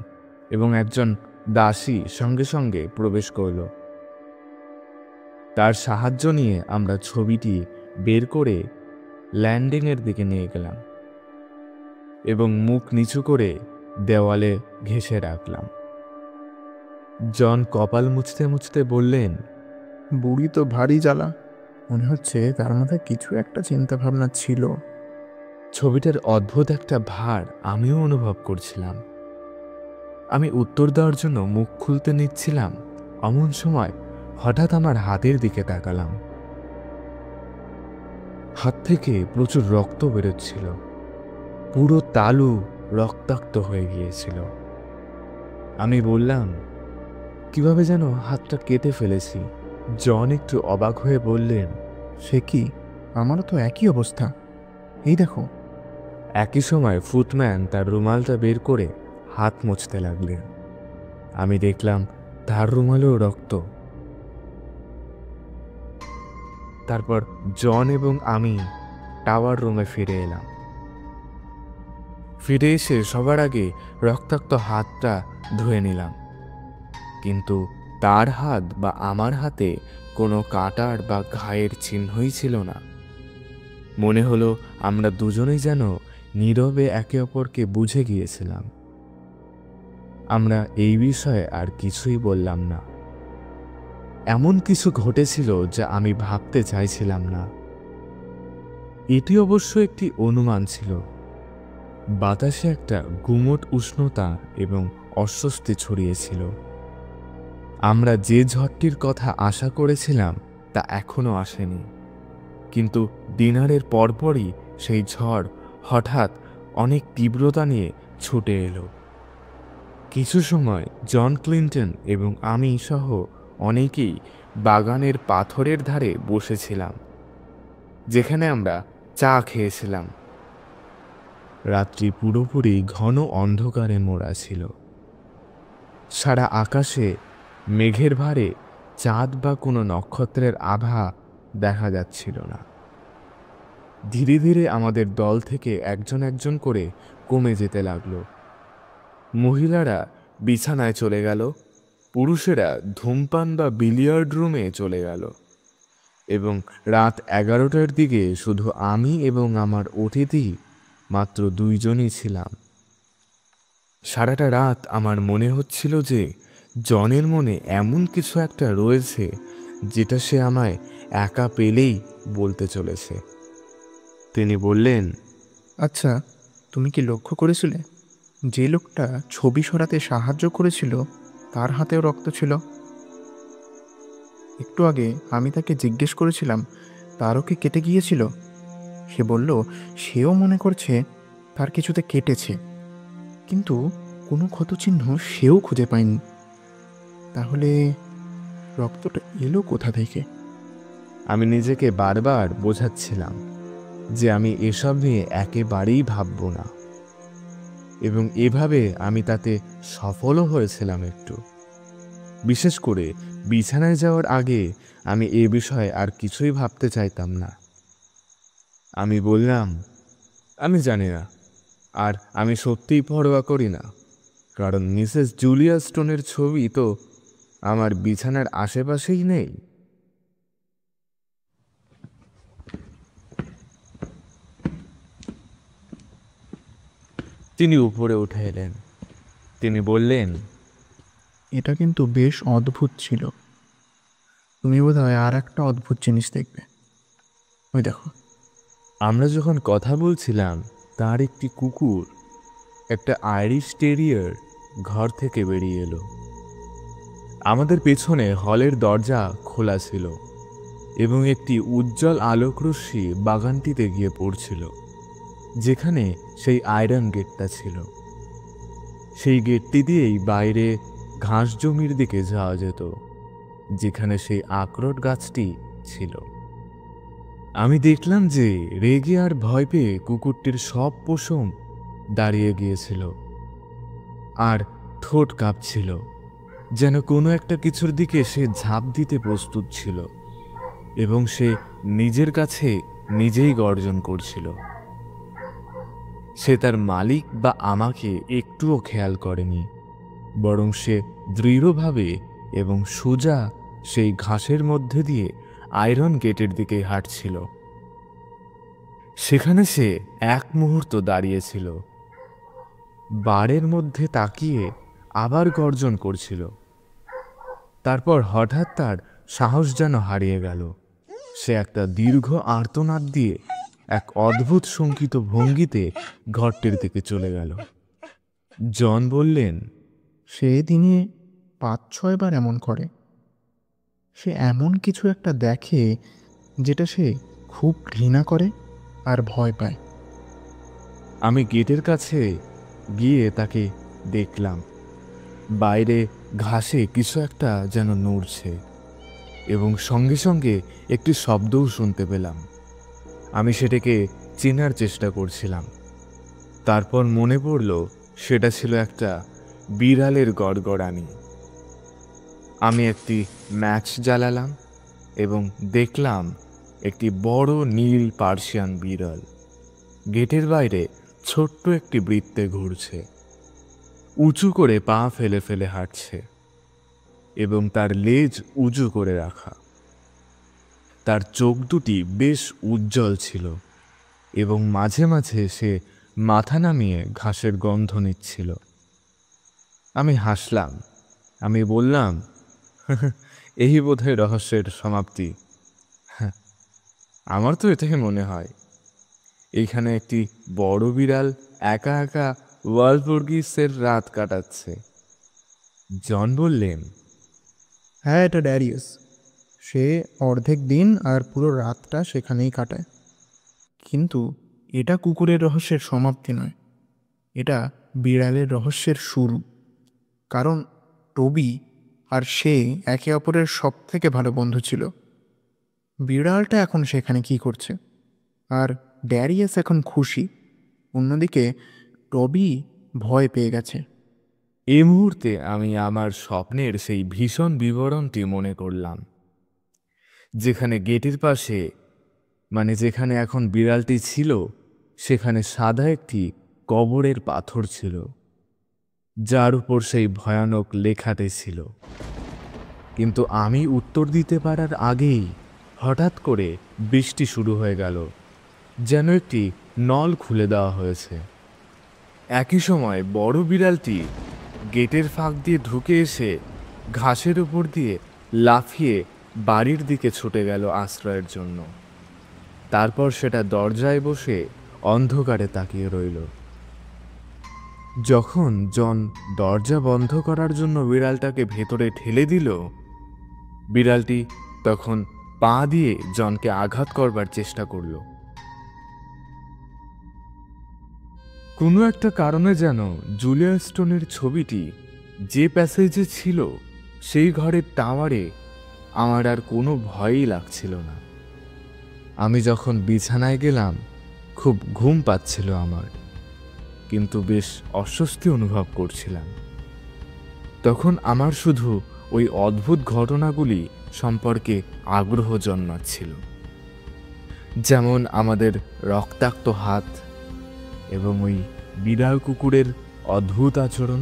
এবং একজন দাসী সঙ্গে সঙ্গে প্রবেশ করল। তার সাহায্য নিয়ে আমরা ছবিটি বের করে ল্যান্ডিংয়ের দিকে নিয়ে গেলাম এবং মুখ নিচু করে দেওয়ালে ঘেঁষে রাখলাম। জন কপাল মুছতে মুছতে বললেন, বুড়ি তো ভারী জ্বালা, মনে হচ্ছে তার মাথায় কিছু একটা চিন্তা ভাবনা ছিল। ছবিটার অদ্ভুত একটা ভার আমিও অনুভব করছিলাম। আমি উত্তর দেওয়ার জন্য মুখ খুলতে নিচ্ছিলাম, এমন সময় হঠাৎ আমার হাতের দিকে তাকালাম। হাত থেকে প্রচুর রক্ত বেরোচ্ছিল, পুরো তালু রক্তাক্ত হয়ে গিয়েছিল। আমি বললাম, কিভাবে যেন হাতটা কেটে ফেলেছি। জন একটু অবাক হয়ে বললেন, সে কি, আমারও তো একই অবস্থা, এই দেখো। একই সময় ফুটম্যান তার রুমালটা বের করে হাত মুছতে লাগলেন। আমি দেখলাম তার রুমালেও রক্ত। তারপর জন এবং আমি টাওয়ার রুমে ফিরে এলাম। ফিরে এসে সবার আগে রক্তাক্ত হাতটা ধুয়ে নিলাম, কিন্তু তার হাত বা আমার হাতে কোনো কাটার বা ঘায়ের চিহ্নই ছিল না। মনে হলো আমরা দুজনেই যেন নীরবে একে অপরকে বুঝে গিয়েছিলাম। আমরা এই বিষয়ে আর কিছুই বললাম না। এমন কিছু ঘটেছিল যা আমি ভাবতে চাইছিলাম না। এটি অবশ্য একটি অনুমান ছিল। বাতাসে একটা গুমোট উষ্ণতা এবং অস্বস্তি ছড়িয়েছিল। আমরা যে ঝড়টির কথা আশা করেছিলাম তা এখনো আসেনি, কিন্তু ডিনারের পরপরই সেই ঝড় হঠাৎ অনেক তীব্রতা নিয়ে ছুটে এলো। কিছু সময় জন ক্লিন্টন এবং আমি সহ অনেকেই বাগানের পাথরের ধারে বসেছিলাম, যেখানে আমরা চা খেয়েছিলাম। রাত্রি পুরোপুরি ঘন অন্ধকারে মোড়া ছিল। সারা আকাশে মেঘের ভারে চাঁদ বা কোনো নক্ষত্রের আভা দেখা যাচ্ছিল না। ধীরে ধীরে আমাদের দল থেকে একজন একজন করে কমে যেতে লাগলো। মহিলারা বিছানায় চলে গেল, পুরুষেরা ধূমপান বা বিলিয়ার্ড রুমে চলে গেল, এবং রাত 11টার দিকে শুধু আমি এবং আমার অতিথি মাত্র দুইজনই ছিলাম। সারাটা রাত আমার মনে হচ্ছিল যে জনের মনে এমন কিছু একটা রয়েছে যেটা সে আমায় একা পেলেই বলতে চলেছে। তিনি বললেন, আচ্ছা, তুমি কি লক্ষ্য করেছিলে যে লোকটা ছবি সরাতে সাহায্য করেছিল তার হাতেও রক্ত ছিল? একটু আগে আমি তাকে জিজ্ঞেস করেছিলাম তারও কি কেটে গিয়েছিল। সে বলল সেও মনে করছে তার কিছুতে কেটেছে, কিন্তু কোনো ক্ষতচিহ্ন সেও খুঁজে পায়নি। তাহলে রক্তটা এলো কোথা থেকে? আমি নিজেকে বারবার বোঝাচ্ছিলাম যে আমি এসব নিয়ে একেবারেই ভাবব না, এবং এভাবে আমি তাতে সফলও হয়েছিলাম একটু। বিশেষ করে বিছানায় যাওয়ার আগে আমি এ বিষয়ে আর কিছুই ভাবতে চাইতাম না। আমি বললাম, আমি জানি না, আর আমি সত্যিই পরোয়া করি না, কারণ মিসেস জুলিয়া স্টোনের ছবি তো আমার বিছানার আশেপাশেই নেই। তিনি উপরে উঠে এলেন। তিনি বললেন, এটা কিন্তু বেশ অদ্ভুত ছিল। তুমি বোধহয় আর একটা অদ্ভুত জিনিস দেখবে। ওই দেখো। আমরা যখন কথা বলছিলাম তার একটি কুকুর, একটা আইরিশ টেরিয়ার, ঘর থেকে বেরিয়ে এলো। আমাদের পেছনে হলের দরজা খোলা ছিল এবং একটি উজ্জ্বল আলোকরশ্মি বাগানটিতে গিয়ে পড়ছিল, যেখানে সেই আয়রন গেটটা ছিল। সেই গেটটি দিয়েই বাইরে ঘাস জমির দিকে যাওয়া যেত, যেখানে সেই আখরোট গাছটি ছিল। আমি দেখলাম যে রেগে আর ভয় পেয়ে কুকুরটির সব পশম দাঁড়িয়ে গিয়েছিল আর ঠোঁট কাঁপছিল, যেন কোনো একটা কিছুর দিকে সে ঝাঁপ দিতে প্রস্তুত ছিল, এবং সে নিজের কাছে নিজেই গর্জন করছিল। সে তার মালিক বা আমাকে একটুও খেয়াল করেনি, বরং সে দৃঢ়ভাবে এবং সোজা সেই ঘাসের মধ্যে দিয়ে আয়রন গেটের দিকে হাঁটছিল। সেখানে সে এক মুহূর্ত দাঁড়িয়েছিল, বারের মধ্যে তাকিয়ে আবার গর্জন করছিল। তারপর হঠাৎ তার সাহস যেন হারিয়ে গেল। সে একটা দীর্ঘ আর্তনাদ দিয়ে এক অদ্ভুত শঙ্কিত ভঙ্গিতে ঘরটির দিকে চলে গেল। জন বললেন, সে দিনে 5-6 বার এমন করে। সে এমন কিছু একটা দেখে যেটা সে খুব ঘৃণা করে আর ভয় পায়। আমি গেটের কাছে গিয়ে তাকে দেখলাম। বাইরে ঘাসে কিছু একটা যেন নড়ছে, এবং সঙ্গে সঙ্গে একটি শব্দও শুনতে পেলাম। আমি সেটাকে চেনার চেষ্টা করছিলাম। তারপর মনে পড়ল সেটা ছিল একটা বিড়ালের গড়গড়ানি। আমি একটি ম্যাচ জ্বালালাম এবং দেখলাম একটি বড় নীল পার্সিয়ান বিড়াল গেটের বাইরে ছোট্ট একটি বৃত্তে ঘুরছে, উঁচু করে পা ফেলে ফেলে হাঁটছে, এবং তার লেজ উঁচু করে রাখা। তার চোখ দুটি বেশ উজ্জ্বল ছিল, এবং মাঝে মাঝে সে মাথা নামিয়ে ঘাসের গন্ধ নিচ্ছিল। আমি হাসলাম। আমি বললাম, এই বোধহয় রহস্যের সমাপ্তি। আমার তো এটাই মনে হয়। এইখানে একটি বড় বিড়াল একা একা ওয়ালপুর্গিসের রাত কাটাচ্ছে। জন বললেন, হ্যাঁ, এটা ড্যারিয়াস। সে অর্ধেক দিন আর পুরো রাতটা সেখানেই কাটায়। কিন্তু এটা কুকুরের রহস্যের সমাপ্তি নয়, এটা বিড়ালের রহস্যের শুরু। কারণ টবি আর সে একে অপরের সব থেকে ভালো বন্ধু ছিল। বিড়ালটা এখন সেখানে কি করছে, আর ড্যারিয়াস এখন খুশি। অন্যদিকে টবি ভয় পেয়ে গেছে। এই মুহূর্তে আমি আমার স্বপ্নের সেই ভীষণ বিবরণটি মনে করলাম, যেখানে গেটের পাশে, মানে যেখানে এখন বিড়ালটি ছিল, সেখানে সাদা একটি কবরের পাথর ছিল, যার উপর সেই ভয়ানক লেখাটি ছিল। কিন্তু আমি উত্তর দিতে পারার আগেই হঠাৎ করে বৃষ্টি শুরু হয়ে গেল, যেন একটি নল খুলে দেওয়া হয়েছে। একই সময় বড় বিড়ালটি গেটের ফাঁক দিয়ে ঢুকে এসে ঘাসের উপর দিয়ে লাফিয়ে বাড়ির দিকে ছুটে গেল আশ্রয়ের জন্য। তারপর সেটা দরজায় বসে অন্ধকারে তাকিয়ে রইল। যখন জন দরজা বন্ধ করার জন্য বিড়ালটাকে ভেতরে ঠেলে দিল, বিড়ালটি তখন পা দিয়ে জনকে আঘাত করবার চেষ্টা করল। কোনো একটা কারণে যেন জুলিয়া স্টোনের ছবিটি যে প্যাসেজে ছিল সেই ঘরের টাওয়ারে আমার আর কোনো ভয়ই লাগছিল না। আমি যখন বিছানায় গেলাম খুব ঘুম পাচ্ছিল আমার, কিন্তু বেশ অস্বস্তি অনুভব করছিলাম। তখন আমার শুধু ওই অদ্ভুত ঘটনাগুলি সম্পর্কে আগ্রহ জন্মাচ্ছিল, যেমন আমাদের রক্তাক্ত হাত এবং ওই বিড়াল কুকুরের অদ্ভুত আচরণ।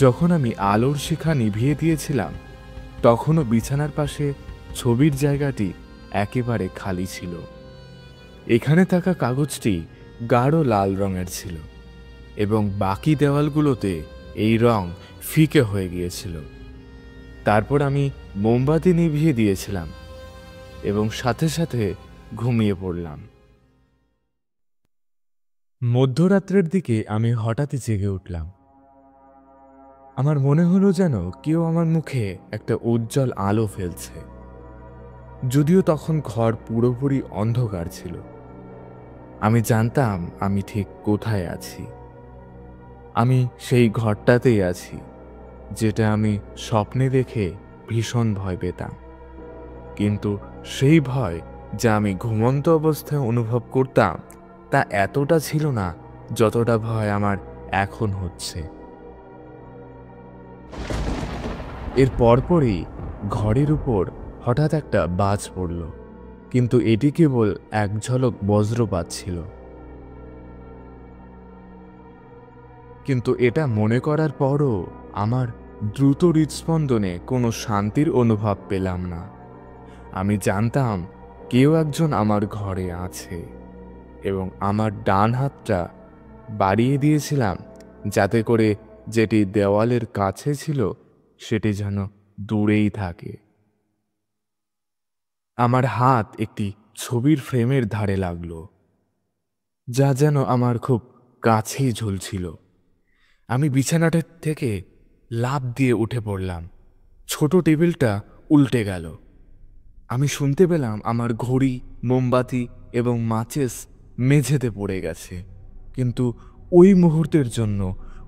যখন আমি আলোর শিখা নিভিয়ে দিয়েছিলাম তখনও বিছানার পাশে ছবির জায়গাটি একেবারে খালি ছিল। এখানে থাকা কাগজটি গাঢ় লাল রঙের ছিল এবং বাকি দেওয়ালগুলোতে এই রং ফিকে হয়ে গিয়েছিল। তারপর আমি মোমবাতি নিভিয়ে দিয়েছিলাম এবং সাথে সাথে ঘুমিয়ে পড়লাম। মধ্যরাত্রের দিকে আমি হঠাৎই জেগে উঠলাম। আমার মনে হলো যেন কেউ আমার মুখে একটা উজ্জ্বল আলো ফেলছে, যদিও তখন ঘর পুরোপুরি অন্ধকার ছিল। আমি জানতাম আমি ঠিক কোথায় আছি। আমি সেই ঘরটাতেই আছি যেটা আমি স্বপ্নে দেখে ভীষণ ভয় পেতাম, কিন্তু সেই ভয় যা আমি ঘুমন্ত অবস্থায় অনুভব করতাম তা এতটা ছিল না যতটা ভয় আমার এখন হচ্ছে। এর পরপরই ঘরের উপর হঠাৎ একটা বাজ পড়ল, কিন্তু এটি কেবল এক ঝলক বজ্রপাত ছিল। কিন্তু এটা মনে করার পরও আমার দ্রুত হৃদস্পন্দনে কোনো শান্তির অনুভব পেলাম না। আমি জানতাম কেউ একজন আমার ঘরে আছে এবং আমার ডান হাতটা বাড়িয়ে দিয়েছিলাম যাতে করে যেটি দেওয়ালের কাছে ছিল সেটি যেন দূরেই থাকে। আমার হাত একটি ছবির ফ্রেমের ধারে লাগলো, যা যেন আমার খুব কাছেই ঝুলছিল। আমি বিছানাটার থেকে লাফ দিয়ে উঠে পড়লাম। ছোট টেবিলটা উল্টে গেল। আমি শুনতে পেলাম আমার ঘড়ি, মোমবাতি এবং মাচিস মেঝেতে পড়ে গেছে, কিন্তু ওই মুহূর্তের জন্য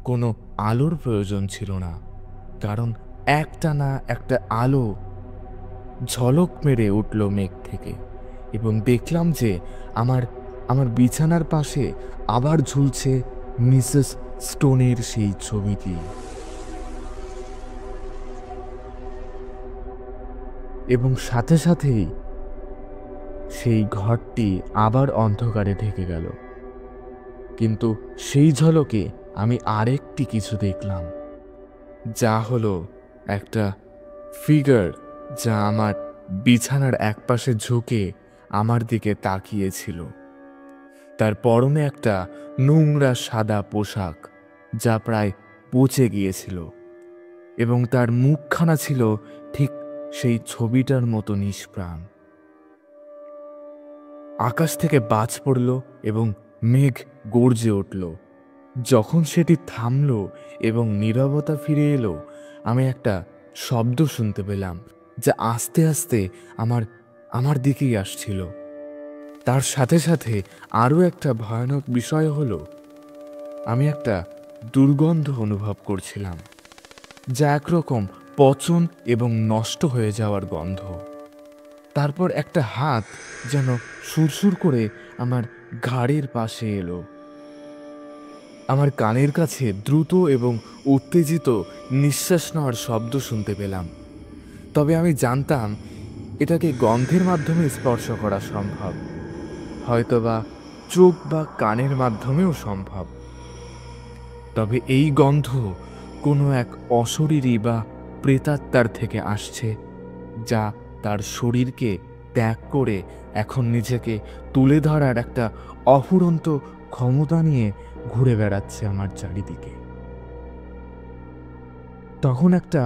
কোনো আলোর প্রয়োজন ছিল না, কারণ একটানা একটা আলো ঝলক মেরে উঠল মেঘ থেকে এবং দেখলাম যে আমার বিছানার পাশে আবার ঝুলছে মিসেস স্টোনের সেই ছবিটি। এবং সাথে সাথেই সেই ঘরটি আবার অন্ধকারে ঢেকে গেল। কিন্তু সেই ঝলকে আমি আরেকটি কিছু দেখলাম, যা হলো একটা ফিগার যা আমার বিছানার একপাশে ঝুঁকে আমার দিকে তাকিয়েছিল। তার পরনে একটা নোংরা সাদা পোশাক যা প্রায় পচে গিয়েছিল এবং তার মুখখানা ছিল ঠিক সেই ছবিটার মতো নিষ্প্রাণ। আকাশ থেকে বাজ পড়ল এবং মেঘ গর্জে উঠল। যখন সেটি থামল এবং নীরবতা ফিরে এলো, আমি একটা শব্দ শুনতে পেলাম যা আস্তে আস্তে আমার দিকেই আসছিল। তার সাথে সাথে আরও একটা ভয়ানক বিষয় হলো, আমি একটা দুর্গন্ধ অনুভব করছিলাম, যা একরকম পচন এবং নষ্ট হয়ে যাওয়ার গন্ধ। তারপর একটা হাত যেন সুরসুর করে আমার ঘাড়ের পাশে এলো। আমার কানের কাছে দ্রুত এবং উত্তেজিত নিঃশ্বাস নেওয়ার শব্দ শুনতে পেলাম। তবে আমি জানতাম এটাকে গন্ধের মাধ্যমে স্পর্শ করা সম্ভব, হয়তোবা চোখ বা কানের মাধ্যমেও সম্ভব। তবে এই গন্ধ কোনো এক অশরীরী বা প্রেতাত্মার থেকে আসছে, যা তার শরীরকে ত্যাগ করে এখন নিজেকে তুলে ধরার একটা অফুরন্ত ক্ষমতা নিয়ে ঘুরে বেড়াচ্ছে আমার চারিদিকে। তখন একটা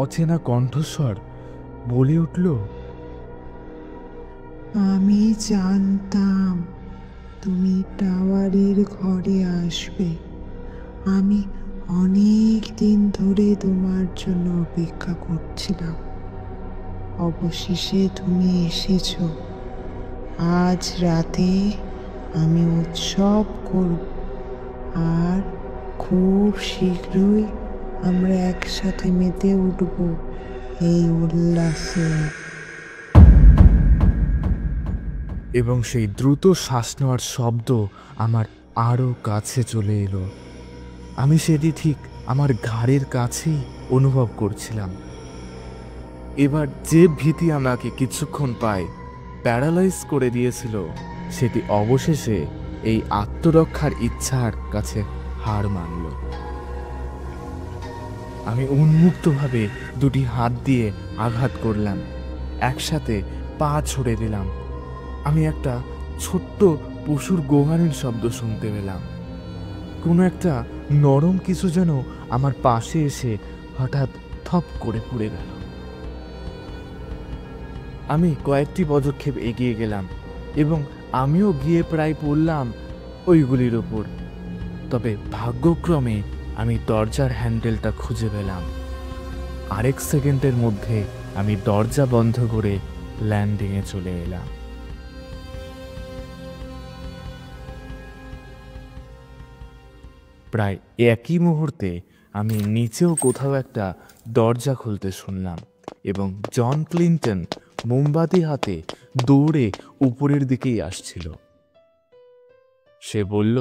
অচেনা কণ্ঠস্বর বলে উঠল, আমি জানতাম তুমি টাওয়ারের ঘরে আসবে। আমি অনেক দিন ধরে তোমার জন্য অপেক্ষা করছিলাম। অবশেষে তুমি এসেছো। আজ রাতে আমি উৎসব করব, আর খুব শীঘ্রই আমরা একসাথে মেতে উঠব এই উল্লাসে। এবং সেই দ্রুত শ্বাস নেওয়ার শব্দ আমার আরও কাছে চলে এলো। আমি সেটি ঠিক আমার ঘাড়ের কাছেই অনুভব করছিলাম। এবার যে ভীতি আমাকে কিছুক্ষণ পায় প্যারালাইজ করে দিয়েছিল, সেটি অবশেষে এই আত্মরক্ষার ইচ্ছার কাছে হার মানল। আমি উন্মুক্তভাবে দুটি হাত দিয়ে আঘাত করলাম, একসাথে পা ছড়ে দিলাম। আমি একটা ছোট্ট পশুর গোঙানির শব্দ শুনতে পেলাম। কোনো একটা নরম কিছু যেন আমার পাশে এসে হঠাৎ থপ করে পড়ে গেল। আমি কয়েকটি পদক্ষেপ এগিয়ে গেলাম এবং আমিও গিয়ে প্রায় পড়লাম ওইগুলির ওপর। তবে ভাগ্যক্রমে আমি দরজার হ্যান্ডেলটা খুঁজে পেলাম। আরেক সেকেন্ডের মধ্যে আমি দরজা বন্ধ করে ল্যান্ডিংয়ে চলে এলাম। প্রায় একই মুহূর্তে আমি নিচেও কোথাও একটা দরজা খুলতে শুনলাম এবং জন ক্লিন্টন মোমবাতি হাতে দৌড়ে উপরের দিকেই আসছিল। সে বলল,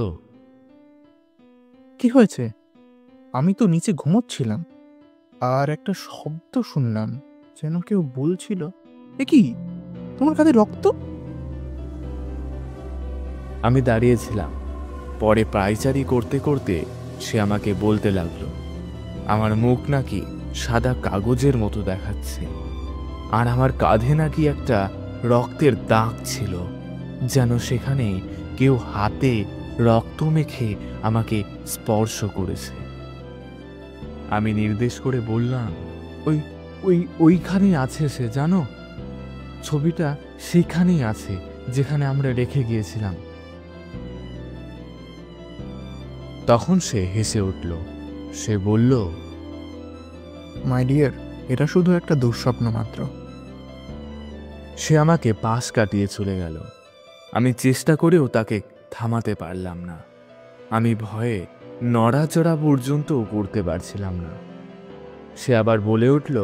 কি হয়েছে? আমি তো নিচে ঘুমোচ্ছিলাম, আর একটা শব্দ শুনলাম, যেন কেউ বলছিল, এ কি, তোমার কাঁধে রক্ত? আমি দাঁড়িয়েছিলাম। পরে পায়চারি করতে করতে সে আমাকে বলতে লাগলো, আমার মুখ নাকি সাদা কাগজের মতো দেখাচ্ছে, আর আমার কাঁধে নাকি একটা রক্তের দাগ ছিল, যেন সেখানে কেউ হাতে রক্ত মেখে আমাকে স্পর্শ করেছে। আমি নির্দেশ করে বললাম, ওইখানে আছে সে, জানো, ছবিটা সেখানেই আছে যেখানে আমরা রেখে গিয়েছিলাম। তখন সে হেসে উঠল। সে বলল, মাই ডিয়ার, এটা শুধু একটা দুঃস্বপ্ন মাত্র। সে আমাকে পাশ কাটিয়ে চলে গেল। আমি চেষ্টা করেও তাকে থামাতে পারলাম না। আমি ভয়ে নড়াচড়া পর্যন্তও করতে পারছিলাম না। সে আবার বলে উঠল,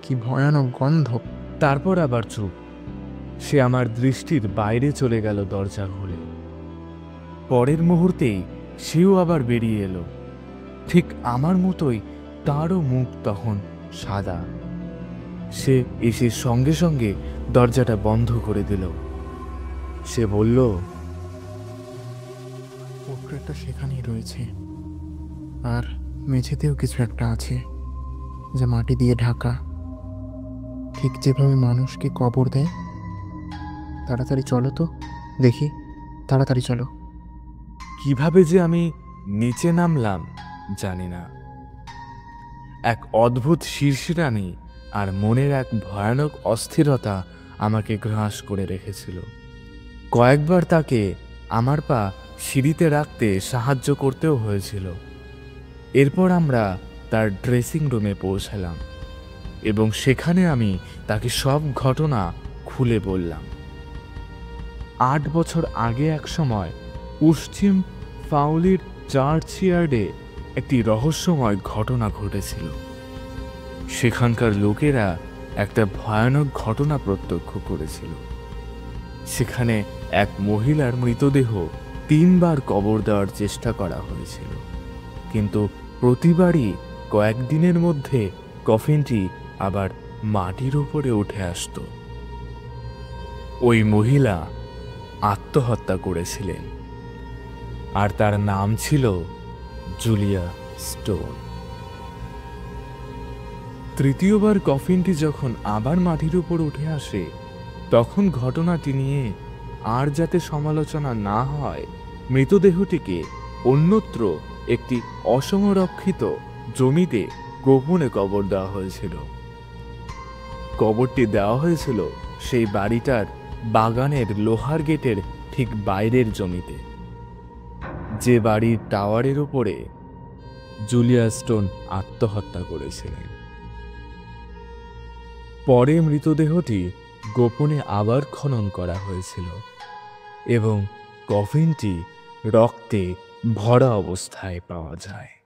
কি ভয়ানক গন্ধ। তারপর আবার চুপ। সে আমার দৃষ্টির বাইরে চলে গেল দরজা খুলে। পরের মুহূর্তেই সেও আবার বেরিয়ে এলো। ঠিক আমার মতোই তারও মুখ তখন সাদা। সে এসে সঙ্গে সঙ্গে দরজাটা বন্ধ করে দিল। সে বলল, পোর্ট্রেটটা সেখানেই রয়েছে, আর মেঝেতেও কিছু একটা আছে যা মাটি দিয়ে ঢাকা, ঠিক যেভাবে মানুষকে কবর দেয়। তাড়াতাড়ি চলো তো, দেখি, তাড়াতাড়ি চলো। কিভাবে যে আমি নিচে নামলাম জানি না। এক অদ্ভুত শিরশিরানি আর মনের এক ভয়ানক অস্থিরতা আমাকে গ্রাস করে রেখেছিল। কয়েকবার তাকে আমার পা সিঁড়িতে রাখতে সাহায্য করতেও হয়েছিল। এরপর আমরা তার ড্রেসিং রুমে পৌঁছালাম এবং সেখানে আমি তাকে সব ঘটনা খুলে বললাম। 8 বছর আগে এক সময় পশ্চিম ফাউলির চার্চইয়ার্ডে একটি রহস্যময় ঘটনা ঘটেছিল। সেখানকার লোকেরা একটা ভয়ানক ঘটনা প্রত্যক্ষ করেছিল। সেখানে এক মহিলার মৃতদেহ 3 বার কবর দেওয়ার চেষ্টা করা হয়েছিল, কিন্তু প্রতিবারই কয়েকদিনের মধ্যে কফিনটি আবার মাটির উপরে উঠে আসত। ওই মহিলা আত্মহত্যা করেছিলেন, আর তার নাম ছিল জুলিয়া স্টোন। তৃতীয়বার কফিনটি যখন আবার মাটির উপর উঠে আসে, তখন ঘটনাটি নিয়ে আর যাতে সমালোচনা না হয়, মৃতদেহটিকে অন্যত্র একটি অসংরক্ষিত জমিতে গোপনে কবর দেওয়া হয়েছিল। কবরটি দেওয়া হয়েছিল সেই বাড়িটার বাগানের লোহার গেটের ঠিক বাইরের জমিতে, যে বাড়ির টাওয়ারের উপরে জুলিয়া স্টোন আত্মহত্যা করেছিলেন। পরে মৃতদেহটি গোপনে আবার খনন করা হয়েছিল এবং কফিনটি রক্তে ভরা অবস্থায় পাওয়া যায়।